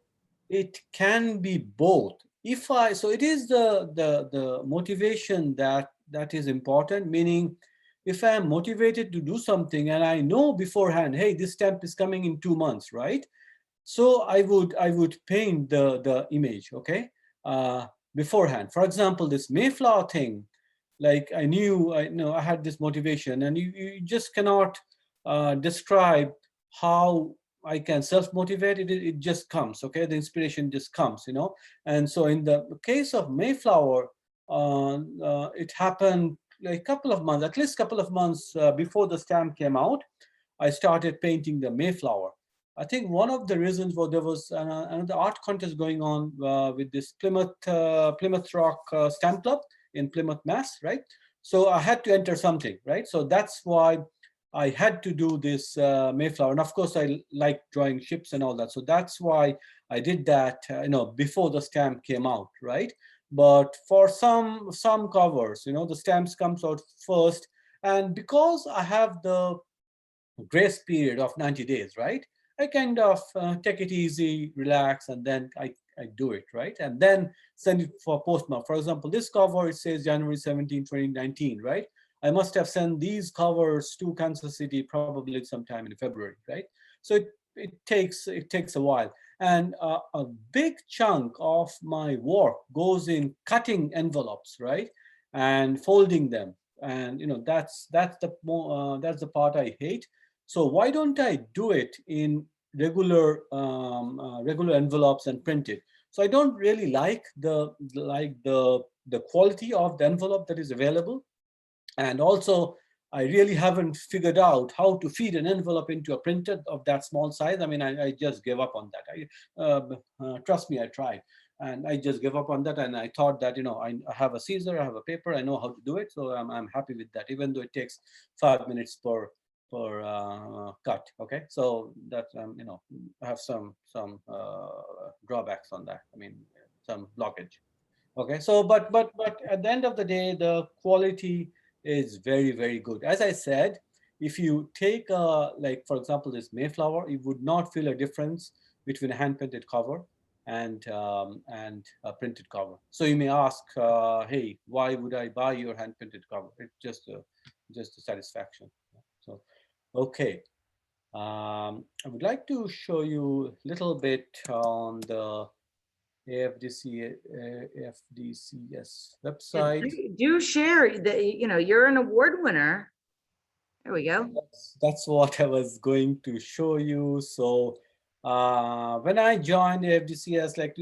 [SPEAKER 2] it can be both. So it is the motivation that is important, meaning if I am motivated to do something and I know beforehand, hey, this stamp is coming in 2 months, right? So I would paint the image, okay, beforehand. For example, this Mayflower thing, like I know I had this motivation, and you just cannot describe how I can self-motivate. It just comes, okay? The inspiration just comes. And so in the case of Mayflower, it happened like a couple of months, at least a couple of months before the stamp came out. I started painting the Mayflower. I think one of the reasons was there was another art contest going on with this Plymouth Rock Stamp Club in Plymouth, Mass, right? So I had to enter something, right? So that's why I had to do this Mayflower. And of course, I like drawing ships and all that. So that's why I did that, before the stamp came out, right? But for some covers, the stamps comes out first. And because I have the grace period of 90 days, right? I kind of take it easy, relax, and then I do it, right? And then send it for postmark. For example, this cover, it says January 17, 2019, right? I must have sent these covers to Kansas City probably sometime in February, right? So it takes a while. And a big chunk of my work goes in cutting envelopes, right? And folding them. And that's the part I hate. So why don't I do it in regular envelopes and print it? So I don't really like the quality of the envelope that is available, and also I really haven't figured out how to feed an envelope into a printer of that small size. I mean, I just gave up on that. Trust me, I tried. And I just gave up on that, and I thought that I have a Caesar, I have a paper, I know how to do it, so I'm happy with that, even though it takes 5 minutes per cut. Okay, so that I have some drawbacks on that. I mean, some blockage. Okay, so but at the end of the day, the quality is very, very good. As I said, if you take like for example this Mayflower, you would not feel a difference between a hand painted cover and a printed cover. So you may ask, hey, why would I buy your hand painted cover? It's just a satisfaction. So okay, I would like to show you a little bit on the AFDCS website.
[SPEAKER 1] Do share that, you're an award winner. There we go.
[SPEAKER 2] That's what I was going to show you. So when I joined AFDCS like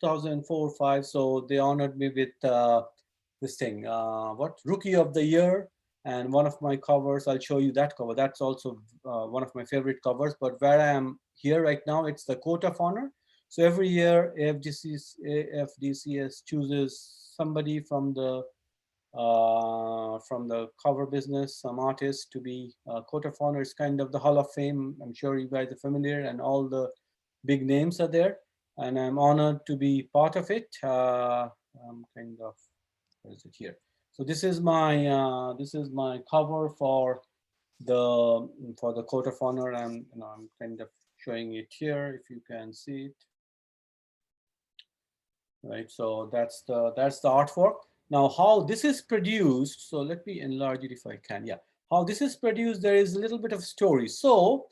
[SPEAKER 2] 2004-5, so they honored me with this thing, Rookie of the Year. And one of my covers, I'll show you that cover. That's also one of my favorite covers. But where I am here right now, it's the Coat of Honor. So every year, AFDCS chooses somebody from the cover business, some artists to be Coat of Honor. Is kind of the Hall of Fame. I'm sure you guys are familiar, and all the big names are there. And I'm honored to be part of it. I'm kind of, where is it here? So this is my cover for the Coat of Honor. I'm kind of showing it here if you can see it. Right, so that's the artwork. Now, how this is produced, so let me enlarge it if I can. Yeah, how this is produced, there is a little bit of story. So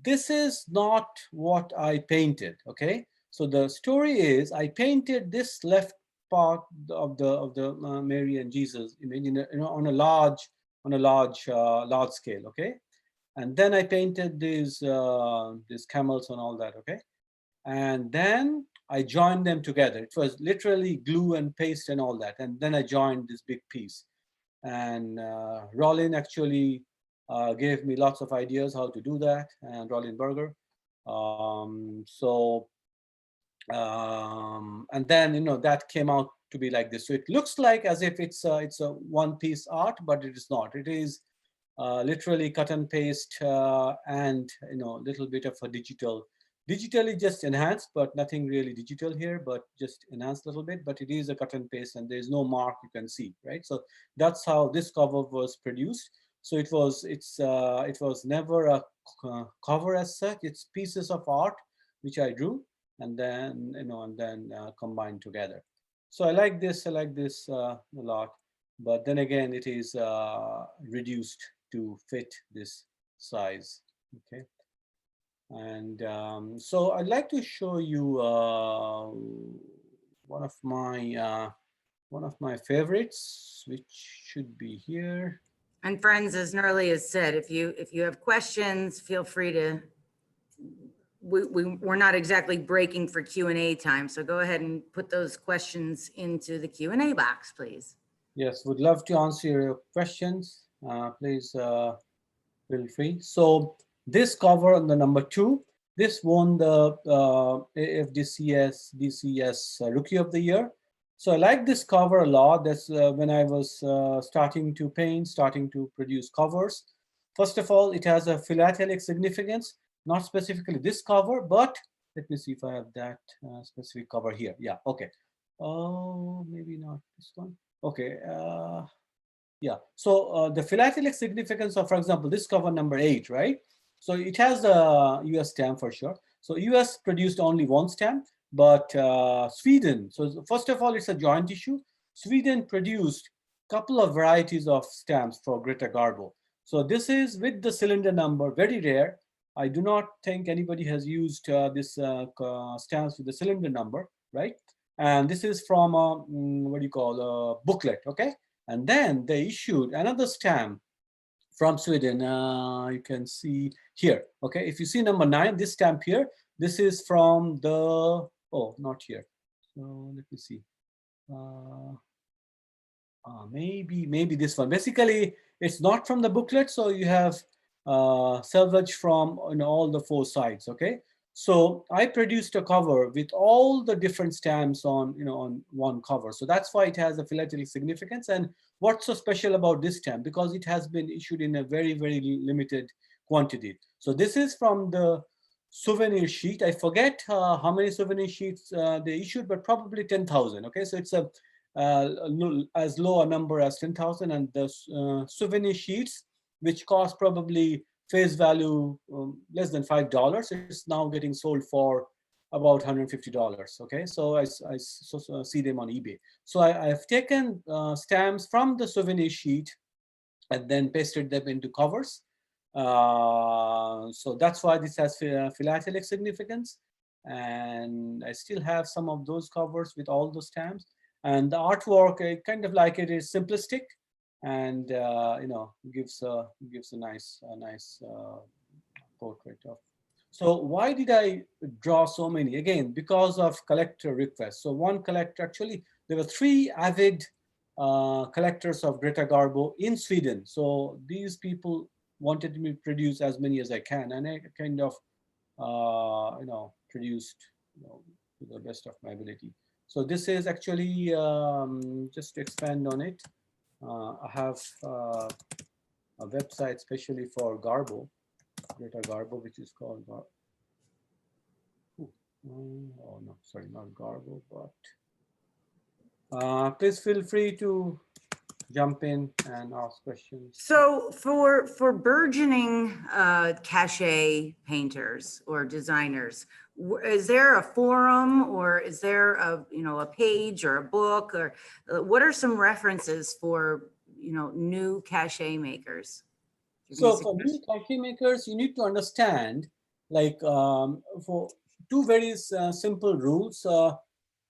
[SPEAKER 2] this is not what I painted, okay? So the story is I painted this left part of the Mary and Jesus image on a large scale, okay? And then I painted these camels and all that, okay? And then I joined them together. It was literally glue and paste and all that. And then I joined this big piece. And Rollin actually gave me lots of ideas how to do that, and Rollin Berger. And then, you know, that came out to be like this. So it looks like as if it's a one-piece art, but it is not. It is literally cut and paste and, you know, a little bit of a digitally just enhanced, but nothing really digital here, but just enhanced a little bit. But it is a cut and paste, and there's no mark you can see, right? So that's how this cover was produced. So it was never a cover as such. It's pieces of art which I drew, and then, you know, and then combined together. So I like this a lot, but then again, it is reduced to fit this size, okay? And so I'd like to show you one of my favorites, which should be here.
[SPEAKER 1] And friends, as Nirlay has said, if you have questions, feel free to. We're not exactly breaking for Q&A time, so go ahead and put those questions into the Q&A box, please.
[SPEAKER 2] Yes, would love to answer your questions. Please feel free. So this cover on the number 2, this won the AFDCS Rookie of the Year. So I like this cover a lot. That's when I was starting to paint, starting to produce covers. First of all, it has a philatelic significance, not specifically this cover, but let me see if I have that specific cover here. Yeah, okay. Oh, maybe not this one. Okay, yeah. So the philatelic significance of, for example, this cover number 8, right? So it has a US stamp for sure. So US produced only one stamp, but Sweden, so first of all, it's a joint issue. Sweden produced a couple of varieties of stamps for Greta Garbo. So this is with the cylinder number, very rare. I do not think anybody has used this stamps with the cylinder number, right? And this is from a, what do you call, a booklet, okay? And then they issued another stamp from Sweden. You can see here, okay? If you see number 9, this stamp here, this is from the, oh, not here. So let me see. Maybe this one. Basically, it's not from the booklet, so you have salvage from all the 4 sides, okay? So I produced a cover with all the different stamps on, on one cover. So that's why it has a philatelic significance. And what's so special about this stamp? Because it has been issued in a very, very limited quantity. So this is from the souvenir sheet. I forget how many souvenir sheets they issued, but probably 10,000. Okay, so it's a as low a number as 10,000, and the souvenir sheets, which cost probably face value less than $5, is now getting sold for about $150. Okay, so I see them on eBay. So I've taken stamps from the souvenir sheet and then pasted them into covers. So that's why this has philatelic significance. And I still have some of those covers with all the stamps. And the artwork, kind of like it is simplistic, and gives a nice portrait of. So why did I draw so many? Again, because of collector requests. So one collector, actually, there were 3 avid collectors of Greta Garbo in Sweden. So these people wanted me to produce as many as I can, and I kind of produced to the best of my ability. So this is actually, just to expand on it, I have a website especially for Garbo, Greta Garbo, which is called, oh no, sorry, not Garbo, but please feel free to jump in and ask questions.
[SPEAKER 1] So for burgeoning cachet painters or designers, is there a forum, or is there a page or a book, or what are some references for new cachet makers?
[SPEAKER 2] So for new cachet makers, you need to understand, like, for 2 very simple rules.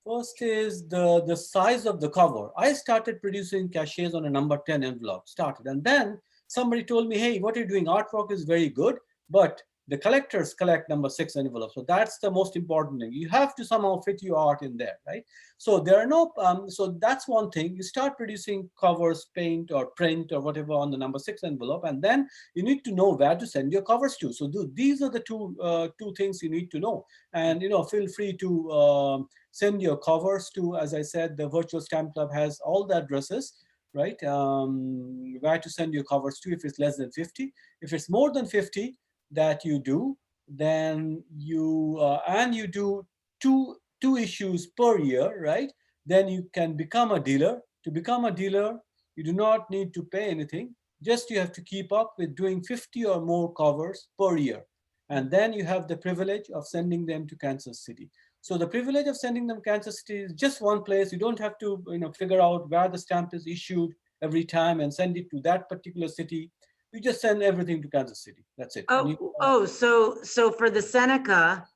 [SPEAKER 2] First is the size of the cover. I started producing cachets on a number 10 envelope, and then somebody told me, hey, what you're doing, artwork is very good, but the collectors collect number 6 envelopes. So that's the most important thing. You have to somehow fit your art in there, right? So there are no, so that's one thing. You start producing covers, paint or print or whatever on the number 6 envelope, and then you need to know where to send your covers to. So these are the two things you need to know. And feel free to send your covers to, as I said, the Virtual Stamp Club has all the addresses, right? Where to send your covers to if it's less than 50. If it's more than 50 that you do, then you and you do two issues per year, right? Then you can become a dealer. To become a dealer, you do not need to pay anything. Just you have to keep up with doing 50 or more covers per year. And then you have the privilege of sending them to Kansas City. So the privilege of sending them to Kansas City is just one place. You don't have to figure out where the stamp is issued every time and send it to that particular city. You just send everything to Kansas City. That's it.
[SPEAKER 1] So for the Seneca,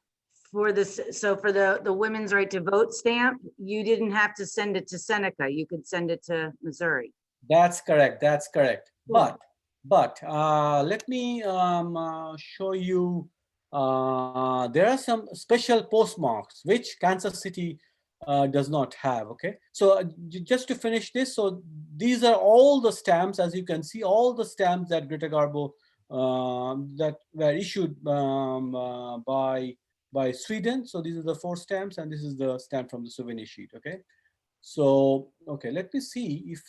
[SPEAKER 1] for the women's right to vote stamp, you didn't have to send it to Seneca. You could send it to Missouri.
[SPEAKER 2] That's correct. That's correct.
[SPEAKER 1] Cool.
[SPEAKER 2] But let me show you. There are some special postmarks which Kansas City does not have. Okay, so just to finish this, so these are all the stamps, as you can see, all the stamps that Greta Garbo that were issued by Sweden. So these are the 4 stamps, and this is the stamp from the souvenir sheet. Okay, so okay, let me see if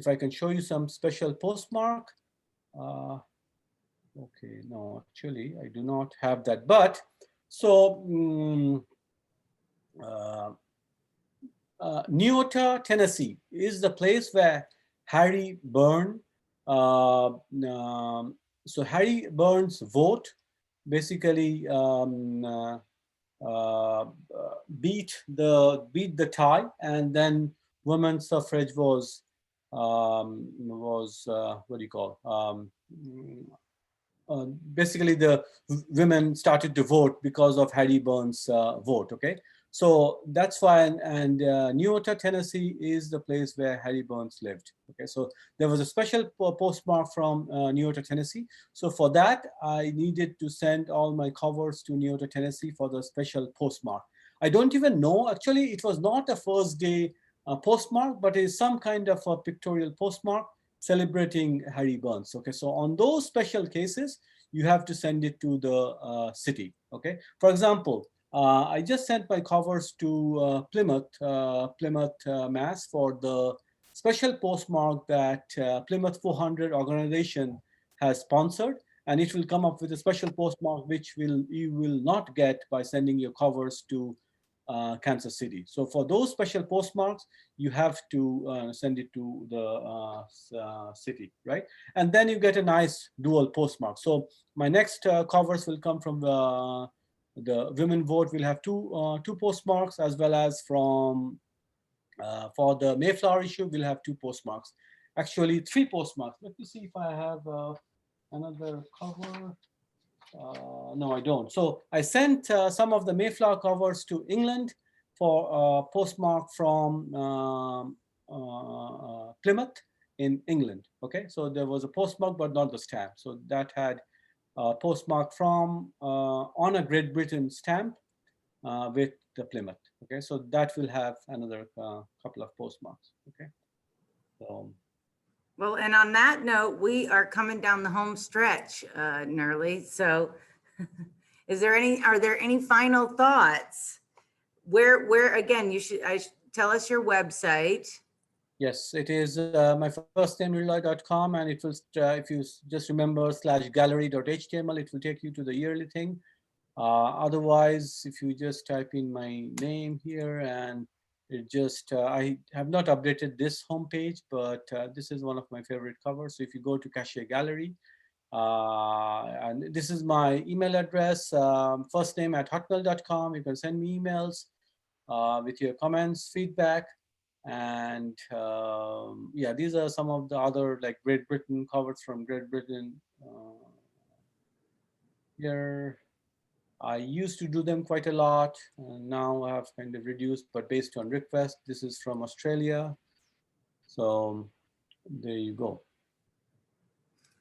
[SPEAKER 2] I can show you some special postmark. Okay, no, actually, I do not have that. But so Neota, Tennessee is the place where Harry Byrne, so Harry Byrne's vote basically beat the tie, and then women's suffrage was what do you call basically the women started to vote because of Harry Byrne's vote. Okay, so that's why, and Neota, Tennessee is the place where Harry Burns lived. Okay, so there was a special postmark from Neota, Tennessee. So for that, I needed to send all my covers to Neota, Tennessee for the special postmark. I don't even know, actually, it was not a first day postmark, but it's some kind of a pictorial postmark celebrating Harry Burns. Okay, so on those special cases, you have to send it to the city. Okay, for example, I just sent my covers to Plymouth, Mass for the special postmark that Plymouth 400 organization has sponsored, and it will come up with a special postmark which you will not get by sending your covers to Kansas City. So for those special postmarks, you have to send it to the city, right? And then you get a nice dual postmark. So my next covers will come from the women vote. Will have two postmarks, as well as from for the Mayflower issue, we'll have 2 postmarks. Actually, 3 postmarks. Let me see if I have another cover. No, I don't. So I sent some of the Mayflower covers to England for postmark from Plymouth in England. Okay, so there was a postmark, but not the stamp. So that had a postmark from on a Great Britain stamp with the Plymouth. Okay, so that will have another couple of postmarks. Okay, so.
[SPEAKER 1] Well, and on that note, we are coming down the home stretch, Nirlay. So are there any final thoughts? Where again, tell us your website.
[SPEAKER 2] Yes, it is my first name, Nirlay.com, and it will, if you just remember /gallery.html, it will take you to the yearly thing. Otherwise, if you just type in my name here, and it just, I have not updated this homepage, but this is one of my favorite covers. So if you go to Cachet Gallery, and this is my email address, first name @hotmail.com. You can send me emails with your comments, feedback. And yeah, these are some of the other like Great Britain covers from Great Britain. Here, I used to do them quite a lot, and now I have kind of reduced, but based on request. This is from Australia. So there you go.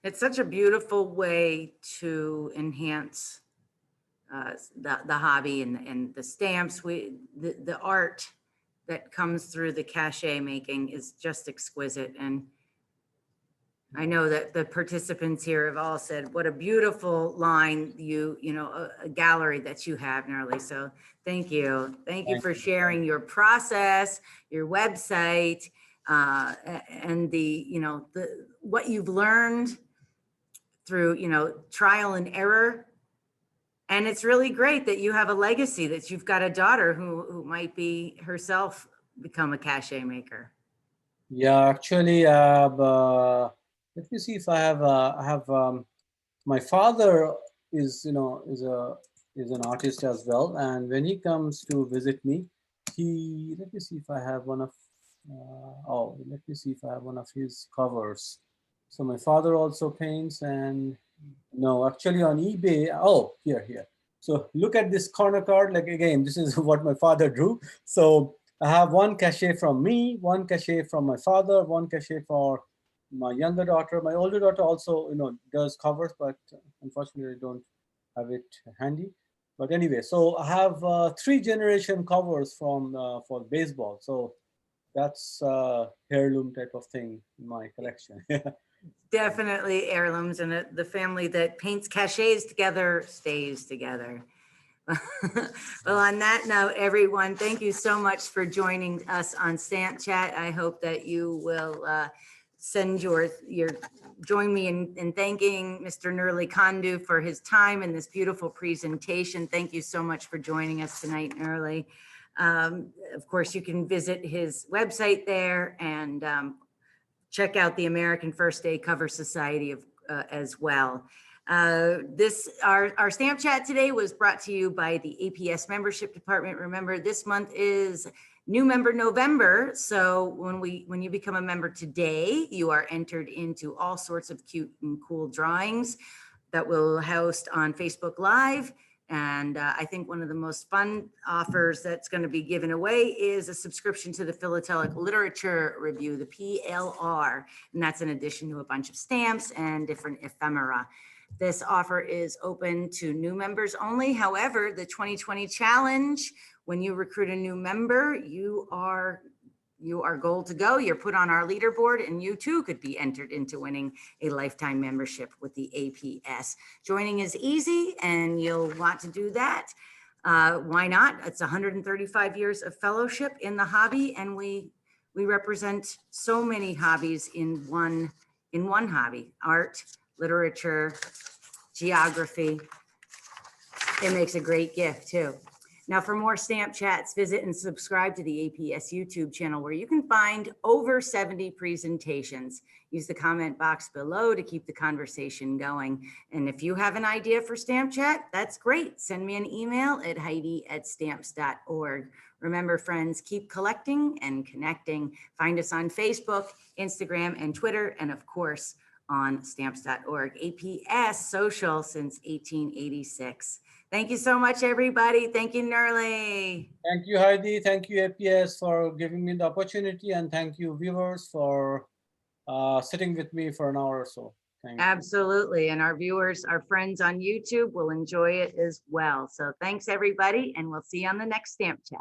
[SPEAKER 1] It's such a beautiful way to enhance the hobby and the stamps. The art that comes through the cachet making is just exquisite. And I know that the participants here have all said, what a beautiful line a gallery that you have, Nirlay. So thank you. Thank you for sharing your process, your website, and what you've learned through, trial and error. And it's really great that you have a legacy, that you've got a daughter who might be herself become a cachet maker.
[SPEAKER 2] Yeah, actually, let me see if I have my father is an artist as well, and when he comes to visit me, let me see if I have one of let me see if I have one of his covers. So my father also paints, and no, actually on eBay. Oh, here. So look at this corner card. Like, again, this is what my father drew. So I have one cachet from me, one cachet from my father, one cachet for my younger daughter. My older daughter also, does covers, but unfortunately I don't have it handy. But anyway, so I have 3-generation covers from for baseball. So that's heirloom type of thing in my collection.
[SPEAKER 1] Definitely heirlooms, and the family that paints cachets together stays together. Well, on that note, everyone, thank you so much for joining us on Stamp Chat. I hope that you will join me in thanking Mr. Nirlay Kundu for his time and this beautiful presentation. Thank you so much for joining us tonight, Nirlay. Of course, you can visit his website there and check out the American First Day Cover Society as well. Our Stamp Chat today was brought to you by the APS Membership Department. Remember, this month is New Member November. So when you become a member today, you are entered into all sorts of cute and cool drawings that we'll host on Facebook Live. And I think one of the most fun offers that's going to be given away is a subscription to the Philatelic Literature Review, the PLR. And that's in addition to a bunch of stamps and different ephemera. This offer is open to new members only. However, the 2020 challenge, when you recruit a new member, you are goal to go. You're put on our leaderboard, and you too could be entered into winning a lifetime membership with the APS. Joining is easy, and you'll want to do that. Why not? It's 135 years of fellowship in the hobby, and we represent so many hobbies in one hobby: art, literature, geography. It makes a great gift too. Now, for more Stamp Chats, visit and subscribe to the APS YouTube channel, where you can find over 70 presentations. Use the comment box below to keep the conversation going. And if you have an idea for Stamp Chat, that's great. Send me an email at heidi@stamps.org. Remember, friends, keep collecting and connecting. Find us on Facebook, Instagram, and Twitter, and of course, on stamps.org. APS social since 1886. Thank you so much, everybody. Thank you, Nirlay.
[SPEAKER 2] Thank you, Heidi. Thank you, APS, for giving me the opportunity. And thank you, viewers, for sitting with me for an hour or so. Thank you.
[SPEAKER 1] Absolutely. And our viewers, our friends on YouTube will enjoy it as well. So thanks, everybody. And we'll see you on the next Stamp Chat.